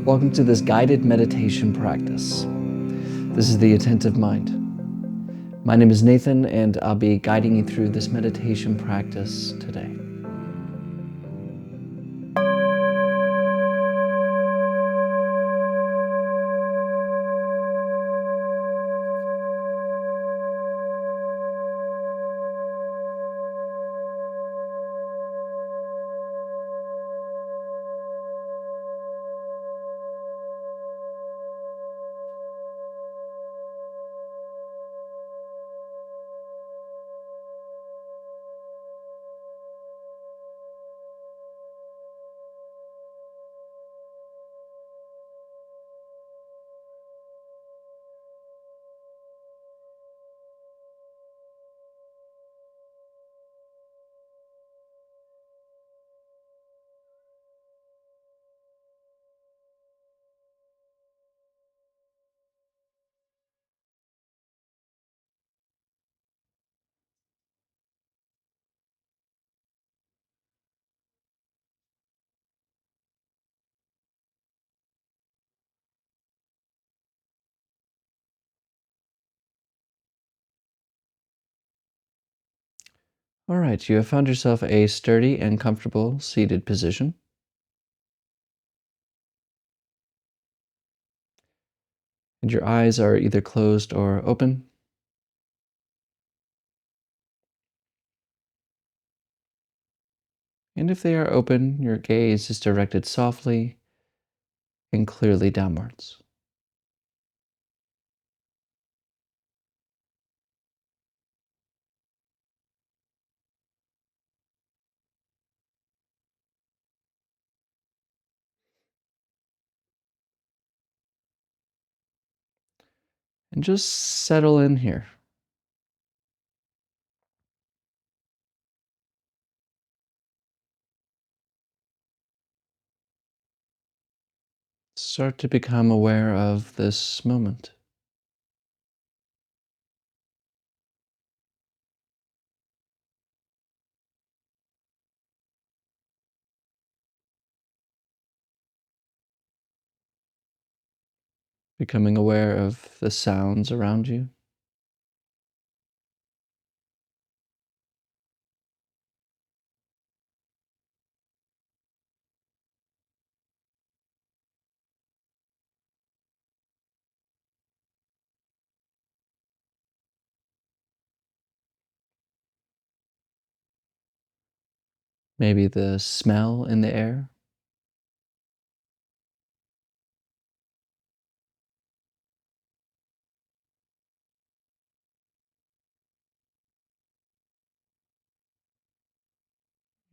Welcome to this guided meditation practice. This is the Attentive Mind. My name is Nathan, and I'll be guiding you through this meditation practice today. All right, you have found yourself a sturdy and comfortable seated position. And your eyes are either closed or open. And if they are open, your gaze is directed softly and clearly downwards. And just settle in here. Start to become aware of this moment. Becoming aware of the sounds around you. Maybe the smell in the air.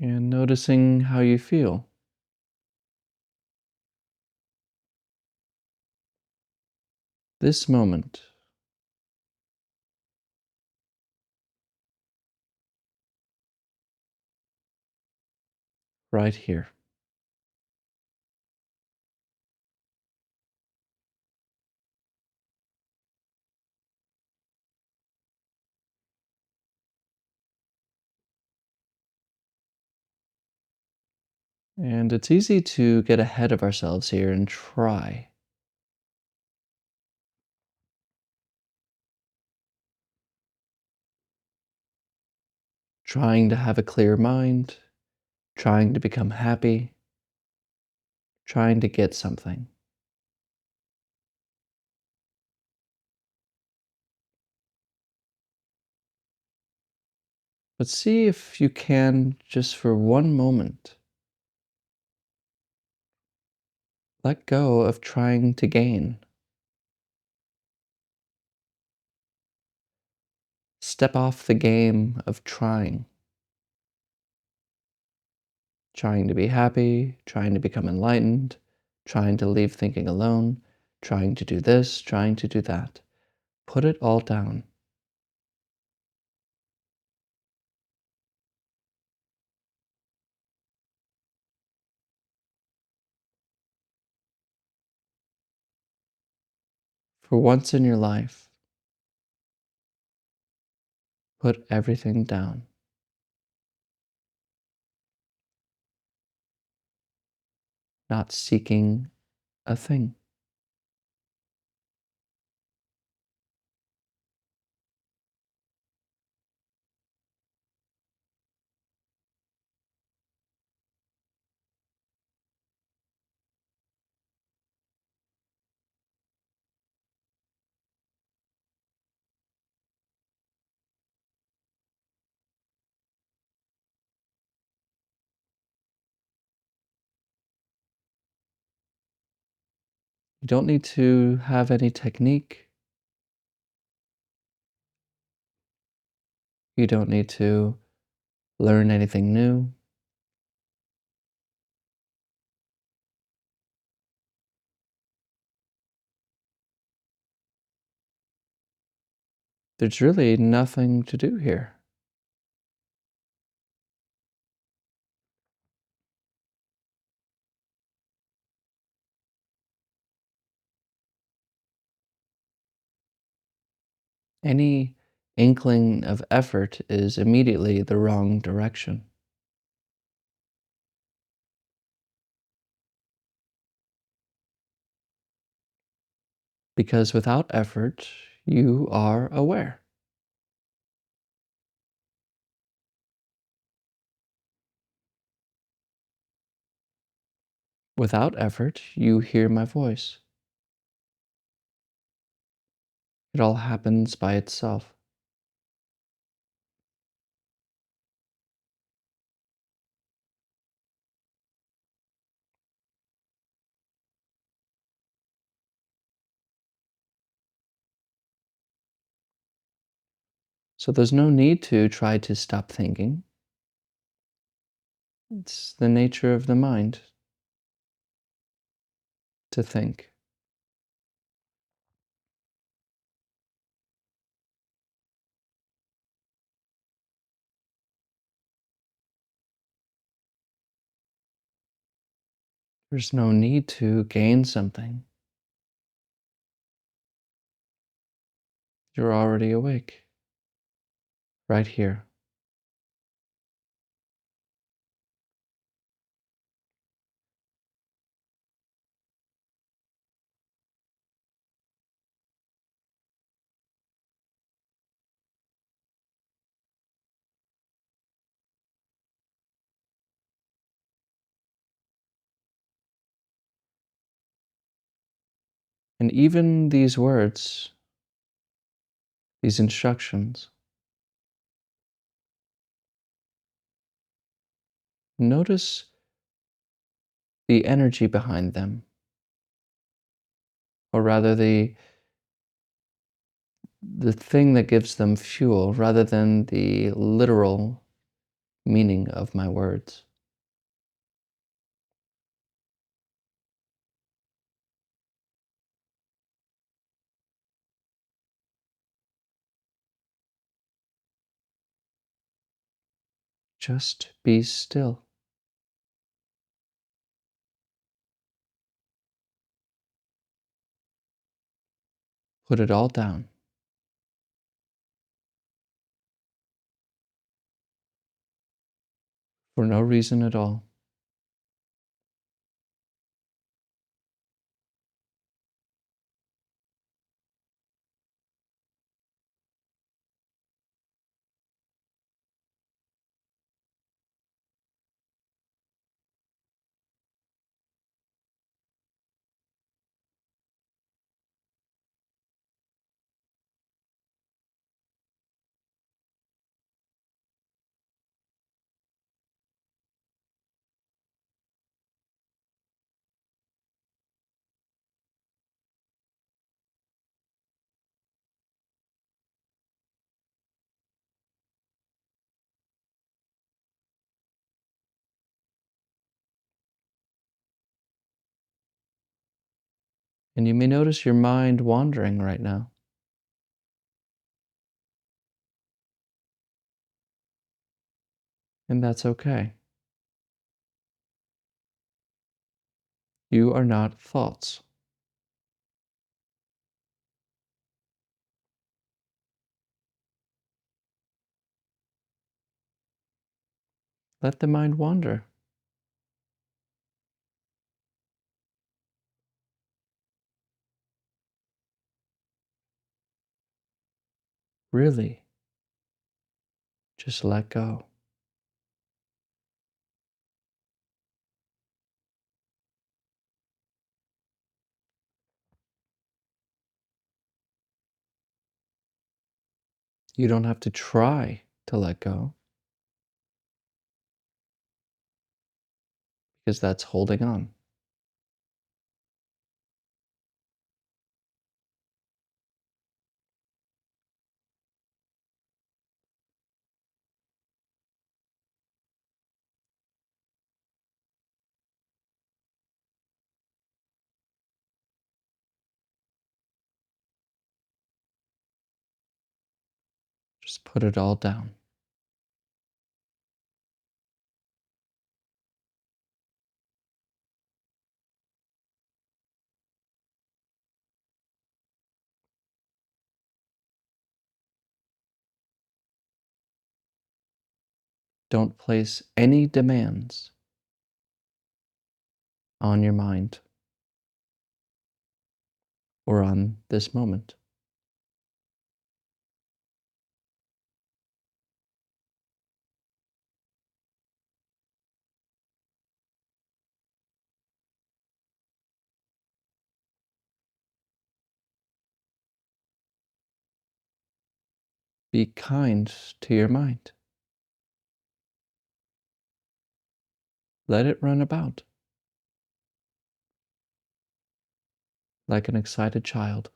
And noticing how you feel. This moment, right here. And it's easy to get ahead of ourselves here and trying to have a clear mind, trying to become happy, trying to get something. But see if you can, just for one moment, let go of trying to gain. Step off the game of trying to be happy, trying to become enlightened, trying to leave thinking alone, trying to do this, trying to do that. Put it all down. For once in your life, put everything down. Not seeking a thing. You don't need to have any technique. You don't need to learn anything new. There's really nothing to do here. Any inkling of effort is immediately the wrong direction. Because without effort, you are aware. Without effort, you hear my voice. It all happens by itself. So there's no need to try to stop thinking. It's the nature of the mind to think. There's no need to gain something. You're already awake, right here. And even these words, these instructions, notice the energy behind them, or rather the thing that gives them fuel rather than the literal meaning of my words. Just be still. Put it all down for no reason at all. And you may notice your mind wandering right now, and that's okay. You are not thoughts. Let the mind wander. Really, just let go. You don't have to try to let go because that's holding on. Just put it all down. Don't place any demands on your mind or on this moment. Be kind to your mind. Let it run about like an excited child.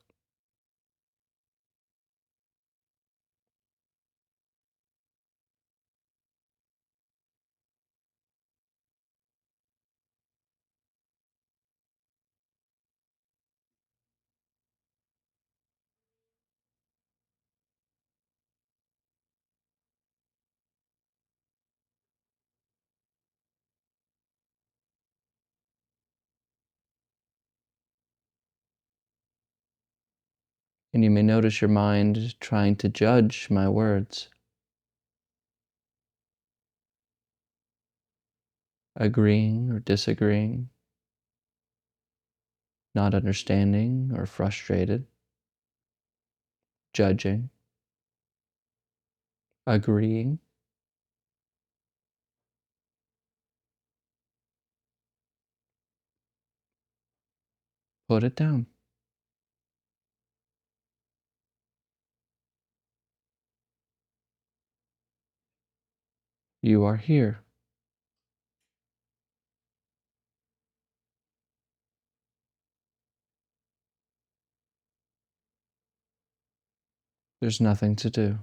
And you may notice your mind trying to judge my words, agreeing or disagreeing, not understanding or frustrated, judging, agreeing. Put it down. You are here. There's nothing to do.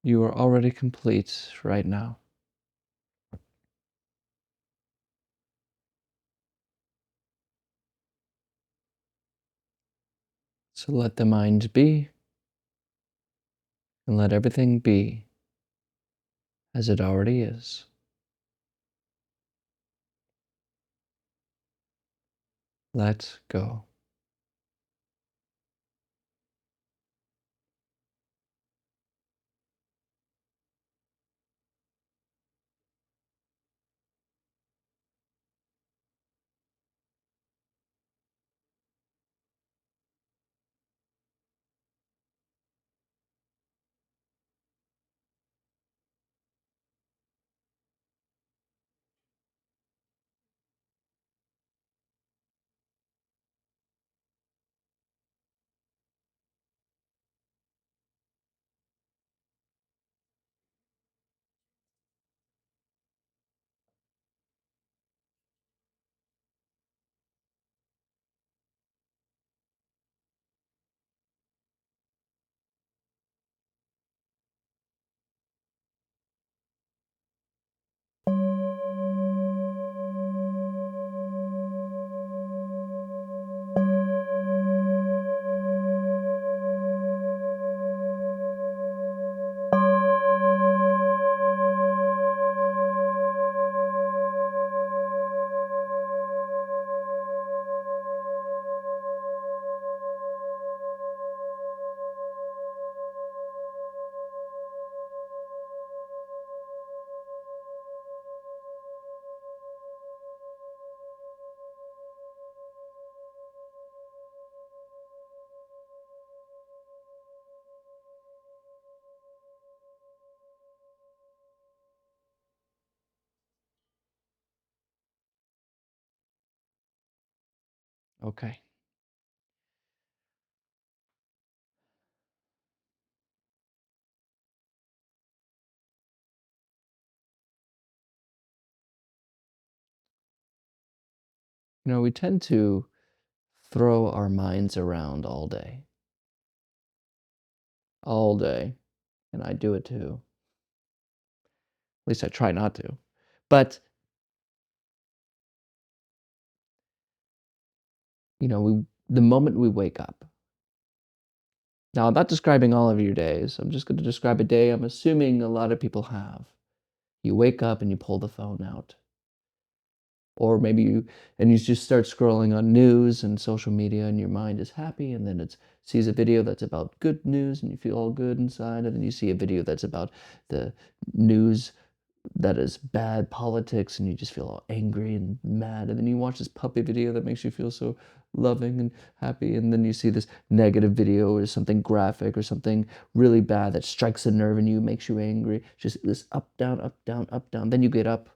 You are already complete right now. So let the mind be and let everything be as it already is. Let go. Okay. We tend to throw our minds around all day, and I do it too. At least I try not to. But, the moment we wake up. Now, I'm not describing all of your days. I'm just going to describe a day I'm assuming a lot of people have. You wake up and you pull the phone out. Or maybe you just start scrolling on news and social media and your mind is happy and then it sees a video that's about good news and you feel all good inside and then you see a video that's about the news that is bad politics and you just feel all angry and mad and then you watch this puppy video that makes you feel so loving and happy and then you see this negative video or something graphic or something really bad that strikes a nerve in you, makes you angry, just this up down up down up down, then you get up,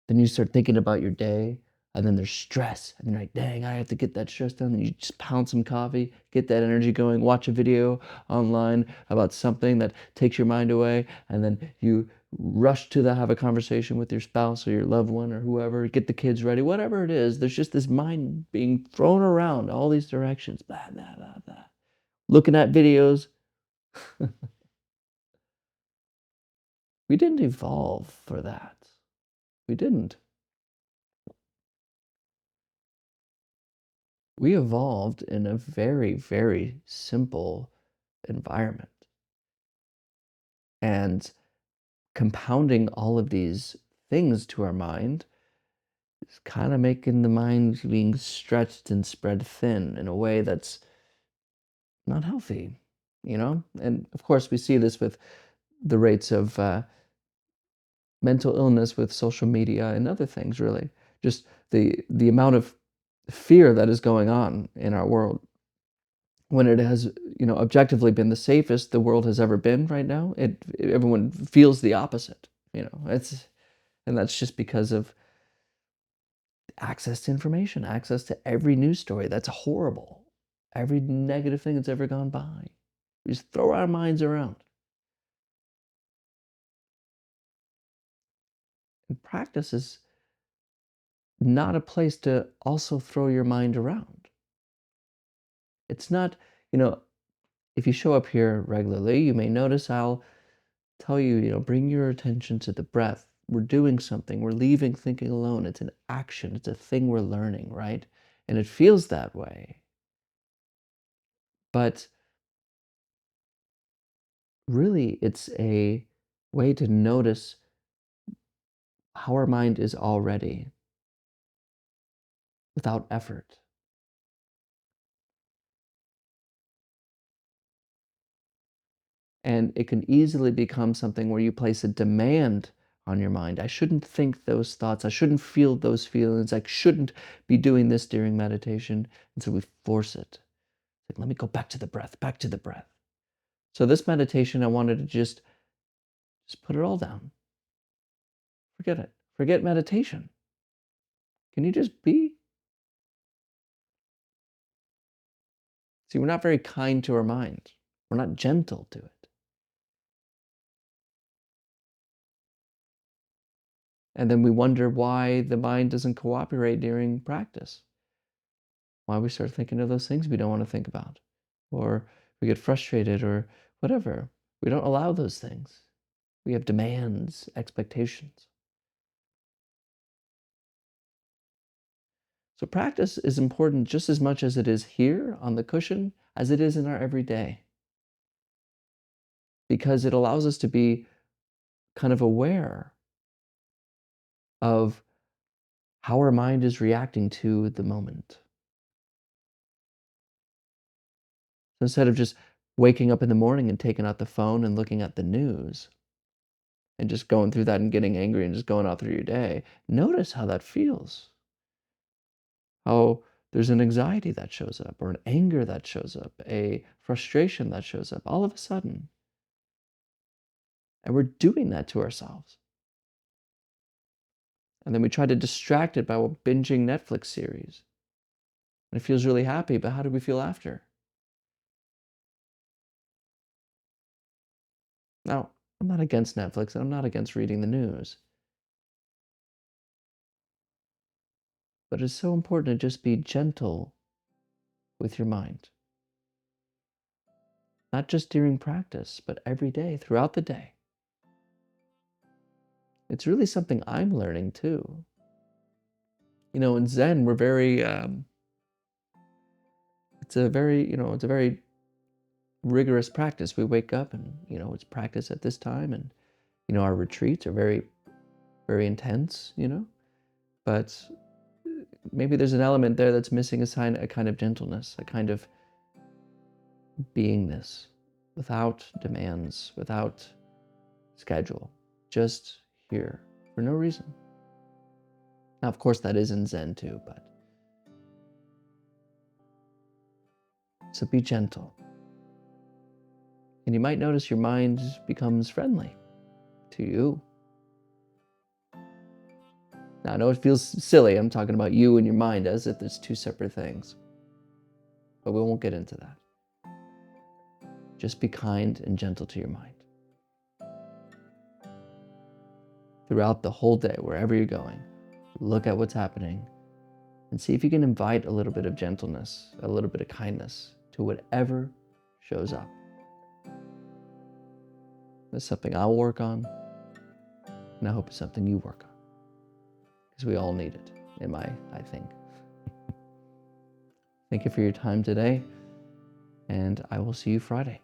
then you start thinking about your day, and then there's stress, and you're like, "Dang, I have to get that stress done." And you just pound some coffee, get that energy going, watch a video online about something that takes your mind away, and then you rush to have a conversation with your spouse or your loved one or whoever, get the kids ready, whatever it is. There's just this mind being thrown around all these directions, blah, blah, blah, blah. Looking at videos. We didn't evolve for that. We didn't. We evolved in a very, very simple environment. And compounding all of these things to our mind is kind of making the mind being stretched and spread thin in a way that's not healthy. And of course, we see this with the rates of mental illness with social media and other things, really. Just the amount of fear that is going on in our world when it has, objectively been the safest the world has ever been right now, everyone feels the opposite. And that's just because of access to information, access to every news story that's horrible, every negative thing that's ever gone by. We just throw our minds around. And practice is not a place to also throw your mind around. It's not, you know, if you show up here regularly, you may notice I'll tell you, bring your attention to the breath. We're doing something. We're leaving thinking alone. It's an action. It's a thing we're learning, right? And it feels that way. But really, it's a way to notice how our mind is already without effort. And it can easily become something where you place a demand on your mind. I shouldn't think those thoughts. I shouldn't feel those feelings. I shouldn't be doing this during meditation. And so we force it. Like, let me go back to the breath, back to the breath. So this meditation, I wanted to just put it all down. Forget it. Forget meditation. Can you just be? See, we're not very kind to our mind. We're not gentle to it. And then we wonder why the mind doesn't cooperate during practice. Why we start thinking of those things we don't want to think about. Or we get frustrated or whatever. We don't allow those things. We have demands, expectations. So practice is important just as much as it is here on the cushion as it is in our everyday, because it allows us to be kind of aware of how our mind is reacting to the moment. So instead of just waking up in the morning and taking out the phone and looking at the news and just going through that and getting angry and just going out through your day, notice how that feels. How there's an anxiety that shows up, or an anger that shows up, a frustration that shows up all of a sudden. And we're doing that to ourselves. And then we try to distract it by binging Netflix series. And it feels really happy, but how do we feel after? Now, I'm not against Netflix and I'm not against reading the news, but it's so important to just be gentle with your mind. Not just during practice, but every day, throughout the day. It's really something I'm learning too. In Zen, we're very, it's a very rigorous practice. We wake up and, it's practice at this time. And, our retreats are very, very intense. But maybe there's an element there that's missing a kind of gentleness, a kind of beingness without demands, without schedule, just here for no reason. Now, of course, that is in Zen too, but so be gentle. And you might notice your mind becomes friendly to you. Now, I know it feels silly. I'm talking about you and your mind as if there's two separate things, but we won't get into that. Just be kind and gentle to your mind. Throughout the whole day, wherever you're going, look at what's happening and see if you can invite a little bit of gentleness, a little bit of kindness to whatever shows up. That's something I'll work on, and I hope it's something you work on, because we all need it, I think. Thank you for your time today, and I will see you Friday.